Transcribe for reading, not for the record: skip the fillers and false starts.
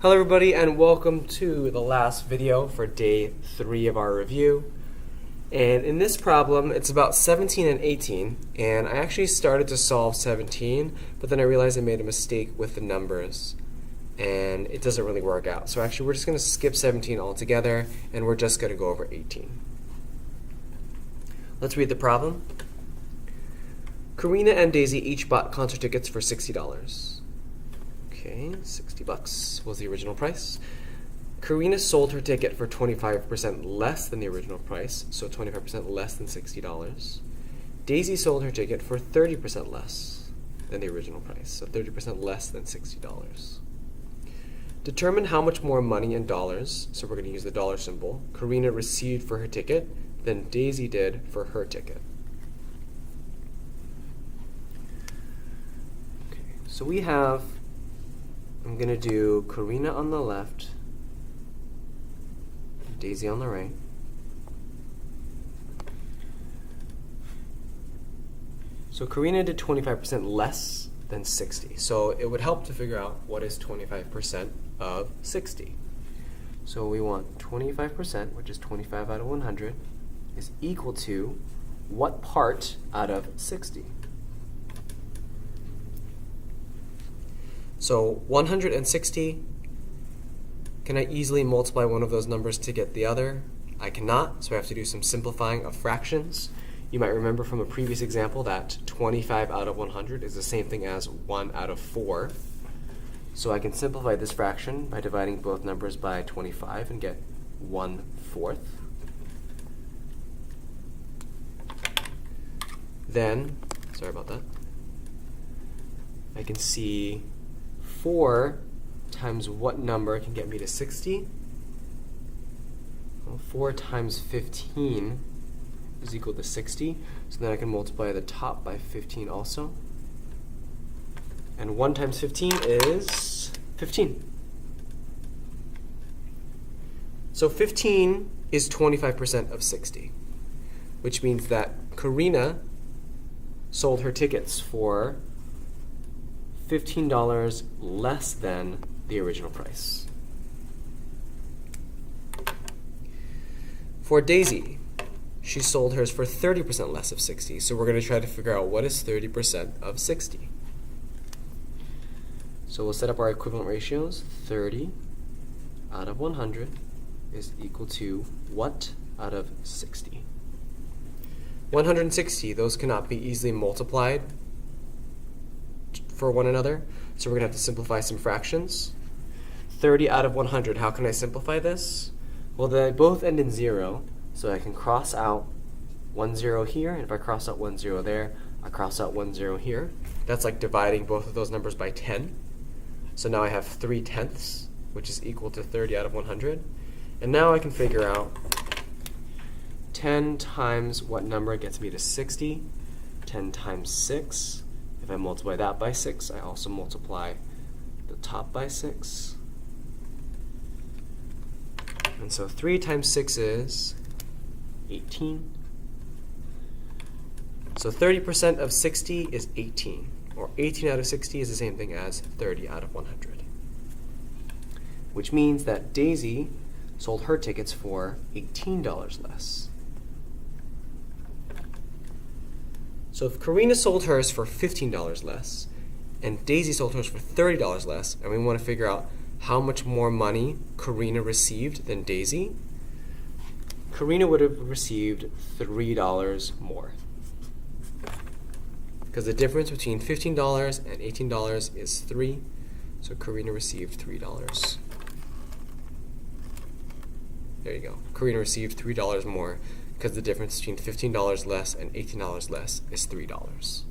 Hello everybody and welcome to the last video for day 3 of our review. And in this problem it's about 17 and 18, and I actually started to solve 17 but then I realized I made a mistake with the numbers and it doesn't really work out. So actually we're just going to skip 17 altogether and we're just going to go over 18. Let's read the problem. Karina and Daisy each bought concert tickets for $60. Okay, $60 was the original price. Karina sold her ticket for 25% less than the original price, so 25% less than $60. Daisy sold her ticket for 30% less than the original price, so 30% less than $60. Determine how much more money in dollars, so we're going to use the dollar symbol, Karina received for her ticket than Daisy did for her ticket. Okay, so we have, I'm going to do Karina on the left, Daisy on the right. So Karina did 25% less than 60. So it would help to figure out what is 25% of 60. So we want 25%, which is 25 out of 100, is equal to what part out of 60? So 160, can I easily multiply one of those numbers to get the other? I cannot, so I have to do some simplifying of fractions. You might remember from a previous example that 25 out of 100 is the same thing as 1 out of 4. So I can simplify this fraction by dividing both numbers by 25 and get 1/4. Then, sorry about that, I can see 4 times what number can get me to 60? Well, 4 times 15 is equal to 60. So then I can multiply the top by 15 also. And 1 times 15 is 15. So 15 is 25% of 60, which means that Karina sold her tickets for $15 less than the original price. For Daisy, she sold hers for 30% less of 60. So we're going to try to figure out what is 30% of 60. So we'll set up our equivalent ratios. 30 out of 100 is equal to what out of 60? 160, those cannot be easily multiplied for one another, so we're going to have to simplify some fractions. 30 out of 100, how can I simplify this? Well, they both end in 0, so I can cross out 1 0 here, and if I cross out 1 0 there, I cross out 1 0 here. That's like dividing both of those numbers by 10. So now I have 3/10, which is equal to 30 out of 100. And now I can figure out 10 times what number gets me to 60. 10 times 6. If I multiply that by 6, I also multiply the top by 6. And so 3 times 6 is 18. So 30% of 60 is 18, or 18 out of 60 is the same thing as 30 out of 100. Which means that Daisy sold her tickets for $18 less. So if Karina sold hers for $15 less, and Daisy sold hers for $30 less, and we want to figure out how much more money Karina received than Daisy, Karina would have received $3 more. Because the difference between $15 and $18 is 3, so Karina received $3. There you go. Karina received $3 more, because the difference between $15 less and $18 less is $3.